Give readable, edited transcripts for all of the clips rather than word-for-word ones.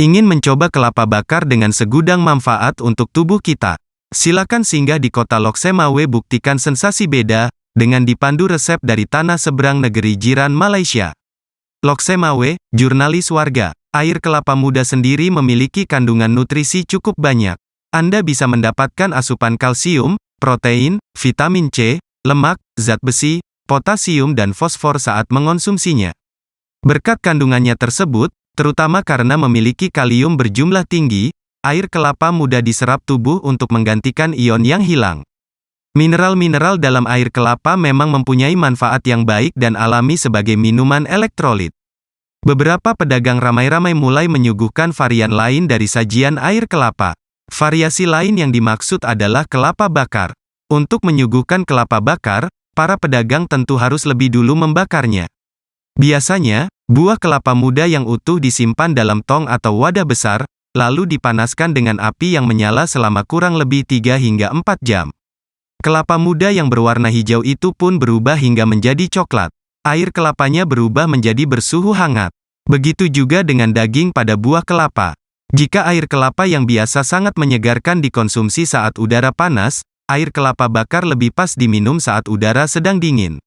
Ingin mencoba kelapa bakar dengan segudang manfaat untuk tubuh kita? Silakan singgah di kota Loksemawe, buktikan sensasi beda, dengan dipandu resep dari tanah seberang negeri jiran Malaysia. Loksemawe, jurnalis warga. Air kelapa muda sendiri memiliki kandungan nutrisi cukup banyak. Anda bisa mendapatkan asupan kalsium, protein, vitamin C, lemak, zat besi, potasium dan fosfor saat mengonsumsinya. Berkat kandungannya tersebut, terutama karena memiliki kalium berjumlah tinggi, air kelapa mudah diserap tubuh untuk menggantikan ion yang hilang. Mineral-mineral dalam air kelapa memang mempunyai manfaat yang baik dan alami sebagai minuman elektrolit. Beberapa pedagang ramai-ramai mulai menyuguhkan varian lain dari sajian air kelapa. Variasi lain yang dimaksud adalah kelapa bakar. Untuk menyuguhkan kelapa bakar, para pedagang tentu harus lebih dulu membakarnya. Biasanya, buah kelapa muda yang utuh disimpan dalam tong atau wadah besar, lalu dipanaskan dengan api yang menyala selama kurang lebih 3 hingga 4 jam. Kelapa muda yang berwarna hijau itu pun berubah hingga menjadi coklat. Air kelapanya berubah menjadi bersuhu hangat. Begitu juga dengan daging pada buah kelapa. Jika air kelapa yang biasa sangat menyegarkan dikonsumsi saat udara panas, air kelapa bakar lebih pas diminum saat udara sedang dingin.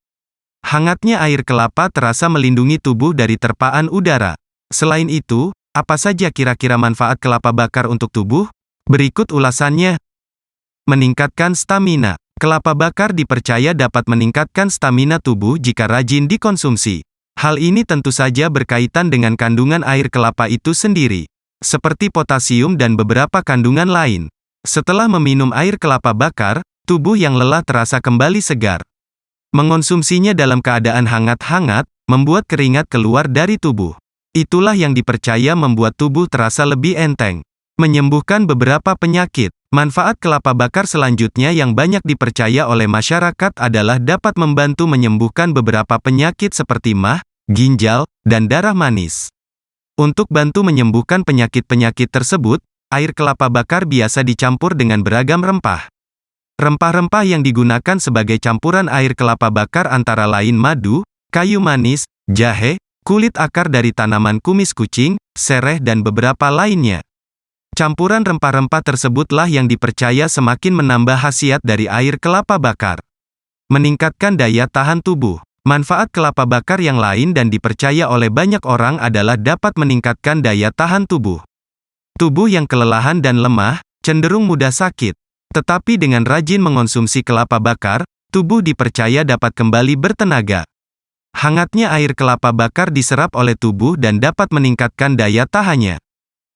Hangatnya air kelapa terasa melindungi tubuh dari terpaan udara. Selain itu, apa saja kira-kira manfaat kelapa bakar untuk tubuh? Berikut ulasannya. Meningkatkan stamina. Kelapa bakar dipercaya dapat meningkatkan stamina tubuh jika rajin dikonsumsi. Hal ini tentu saja berkaitan dengan kandungan air kelapa itu sendiri, seperti potasium dan beberapa kandungan lain. Setelah meminum air kelapa bakar, tubuh yang lelah terasa kembali segar. Mengonsumsinya dalam keadaan hangat-hangat, membuat keringat keluar dari tubuh. Itulah yang dipercaya membuat tubuh terasa lebih enteng. Menyembuhkan beberapa penyakit. Manfaat kelapa bakar selanjutnya yang banyak dipercaya oleh masyarakat adalah dapat membantu menyembuhkan beberapa penyakit seperti mah, ginjal, dan darah manis. Untuk bantu menyembuhkan penyakit-penyakit tersebut, air kelapa bakar biasa dicampur dengan beragam rempah. Rempah-rempah yang digunakan sebagai campuran air kelapa bakar antara lain madu, kayu manis, jahe, kulit akar dari tanaman kumis kucing, sereh dan beberapa lainnya. Campuran rempah-rempah tersebutlah yang dipercaya semakin menambah khasiat dari air kelapa bakar. Meningkatkan daya tahan tubuh. Manfaat kelapa bakar yang lain dan dipercaya oleh banyak orang adalah dapat meningkatkan daya tahan tubuh. Tubuh yang kelelahan dan lemah, cenderung mudah sakit. Tetapi dengan rajin mengonsumsi kelapa bakar, tubuh dipercaya dapat kembali bertenaga. Hangatnya air kelapa bakar diserap oleh tubuh dan dapat meningkatkan daya tahannya.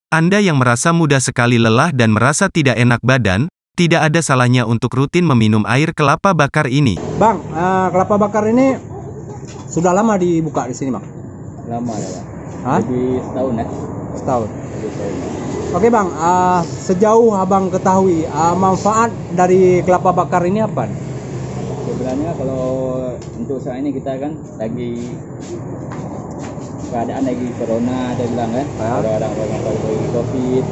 Anda yang merasa mudah sekali lelah dan merasa tidak enak badan, tidak ada salahnya untuk rutin meminum air kelapa bakar ini. Bang, kelapa bakar ini sudah lama dibuka di sini, Bang? Lama ya, Bang. Hah? Lebih setahun ya. Setahun. Lebih setahun. Oke, Bang, sejauh Abang ketahui, manfaat dari kelapa bakar ini apa? Sebenarnya kalau untuk saat ini kita kan lagi keadaan lagi corona, ada bilang kan, orang-orang lagi covid,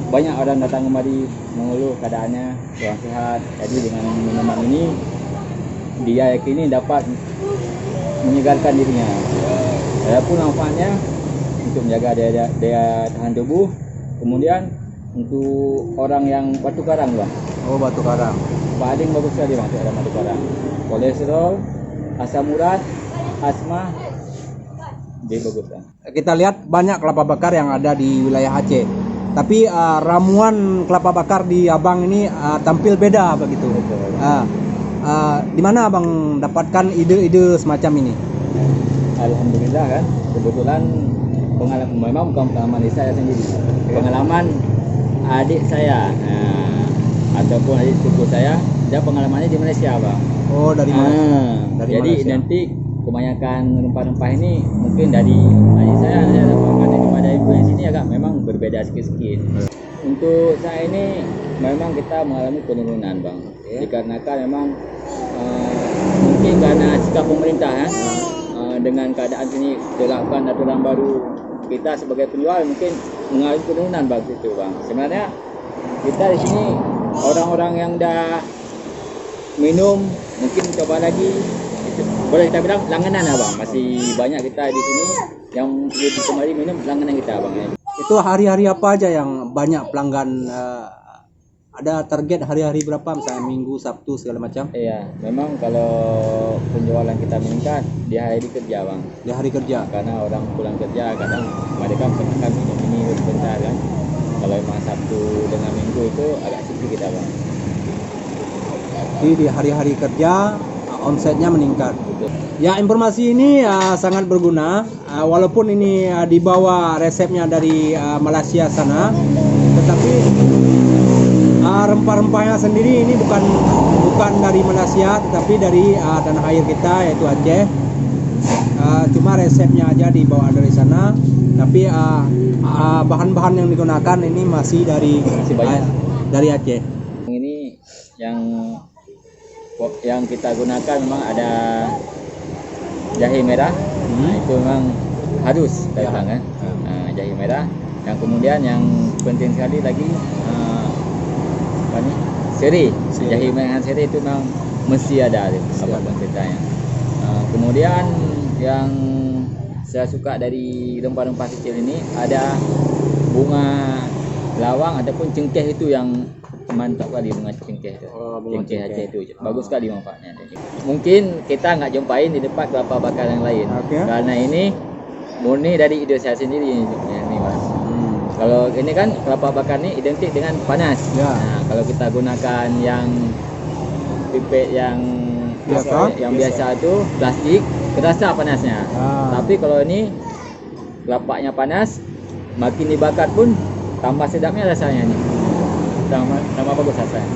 banyak orang datang kemari mengeluh keadaannya kurang sehat. Jadi dengan minuman ini, dia yakini dapat menyegarkan dirinya. Adapun manfaatnya untuk menjaga daya tahan tubuh. Kemudian untuk orang yang batu karang, Bang. Oh, batu karang. Paling bagus sekali, Bang, untuk orang batu karang. Kolesterol, asam urat, asma, dia bagus, Bang. Kita lihat banyak kelapa bakar yang ada di wilayah Aceh. Tapi ramuan kelapa bakar di Abang ini tampil beda begitu. Di mana Abang dapatkan ide-ide semacam ini? Alhamdulillah kan, kebetulan pengalaman memang bukan pengalaman saya sendiri, pengalaman adik saya ataupun adik sepupu saya, dia pengalamannya di Malaysia, Bang. Oh, dari mana? Jadi Malaysia. Identik kebanyakan rempah-rempah ini mungkin dari adik saya dapatkan daripada ibu yang sini agak memang berbeda sikit-sikit. Untuk saya ini memang kita mengalami penurunan, Bang. Dikarenakan memang mungkin karena sikap pemerintah dengan keadaan ini terapkan aturan baru, kita sebagai penjual mungkin mengalami penurunan bagus itu, Bang. Sebenarnya kita di sini orang-orang yang dah minum mungkin coba lagi, itu boleh kita bilang langganan, Bang. Masih banyak kita di sini yang kembali minum langganan kita, Bang. Itu hari-hari apa aja yang banyak pelanggan? Ada target hari-hari berapa? Misalnya Minggu, Sabtu segala macam? Iya, memang kalau penjualan kita meningkat di hari kerja bang. Di hari kerja. Karena orang pulang kerja kadang mereka pesankan minum sebentar kan. Kalau memang Sabtu dengan Minggu itu agak sepi kita bang. Jadi di hari-hari kerja omsetnya meningkat. Betul. Ya, informasi ini sangat berguna. Walaupun ini dibawa resepnya dari Malaysia sana, tetapi rempah-rempahnya sendiri ini bukan dari Malaysia, tetapi dari tanah air kita yaitu Aceh. Cuma resepnya aja dibawa dari sana, tapi bahan-bahan yang digunakan ini masih banyak. dari Aceh. Ini yang kita gunakan memang ada jahe merah. Nah, itu memang harus datang kan. Jahe merah. Yang kemudian yang penting sekali lagi apa nih? Seri. Jahe merah dengan seri itu memang mesti ada apapun ceritanya. Kemudian yang saya suka dari rempah-rempah kecil ini ada bunga lawang ataupun cengkeh, itu yang mantap kali bunga cengkeh itu. Cengkeh Aceh itu bagus sekali manfaatnya. Mungkin kita nggak jumpain di tempat kelapa bakar yang lain, karena ini murni dari ide saya sendiri ini mas. Kalau ini kan kelapa bakar ini identik dengan panas. Nah, kalau kita gunakan yang pipet yang biasa itu plastik, terasa panasnya. Tapi kalau ini kelapanya panas, makin dibakar pun tambah sedapnya rasanya nih. Tambah bagus rasanya.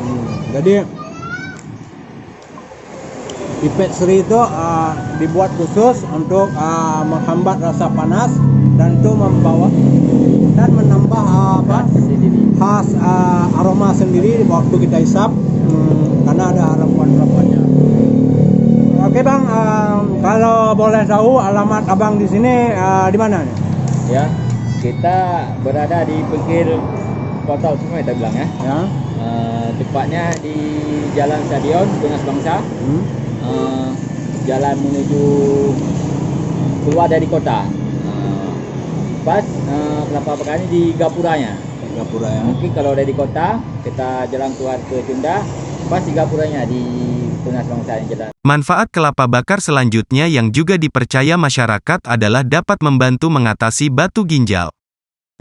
Jadi pipet seri itu dibuat khusus untuk menghambat rasa panas dan itu membawa dan menambah khas aroma sendiri waktu kita hisap, karena ada ramuan-ramuannya. Oke bang, kalau boleh tahu alamat abang di sini di mana nih? Ya, kita berada di pinggir kota semua kita bilang ya. Tepatnya di Jalan Stadion Tunas Bangsa. Jalan menuju keluar dari kota. Pas kelapa bakar ini di Gapuranya. Mungkin kalau dari kota kita jalan keluar ke Tunda, pas di Gapuranya di Tunas Bangsa yang jalan. Manfaat kelapa bakar selanjutnya yang juga dipercaya masyarakat adalah dapat membantu mengatasi batu ginjal.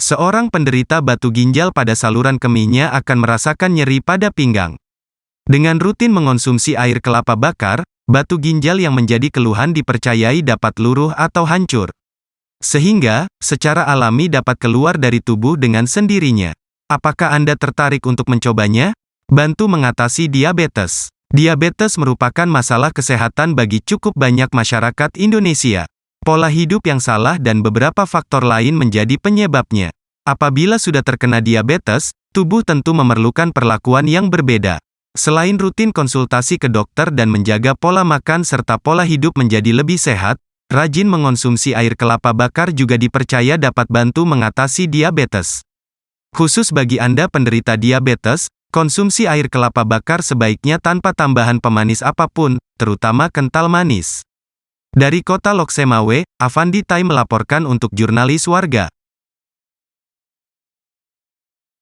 Seorang penderita batu ginjal pada saluran kemihnya akan merasakan nyeri pada pinggang. Dengan rutin mengonsumsi air kelapa bakar, batu ginjal yang menjadi keluhan dipercayai dapat luruh atau hancur. Sehingga, secara alami dapat keluar dari tubuh dengan sendirinya. Apakah Anda tertarik untuk mencobanya? Bantu mengatasi diabetes. Diabetes merupakan masalah kesehatan bagi cukup banyak masyarakat Indonesia. Pola hidup yang salah dan beberapa faktor lain menjadi penyebabnya. Apabila sudah terkena diabetes, tubuh tentu memerlukan perlakuan yang berbeda. Selain rutin konsultasi ke dokter dan menjaga pola makan serta pola hidup menjadi lebih sehat, rajin mengonsumsi air kelapa bakar juga dipercaya dapat bantu mengatasi diabetes. Khusus bagi Anda penderita diabetes, konsumsi air kelapa bakar sebaiknya tanpa tambahan pemanis apapun, terutama kental manis. Dari kota Loksemawe, Avandi Tai melaporkan untuk Jurnalis Warga.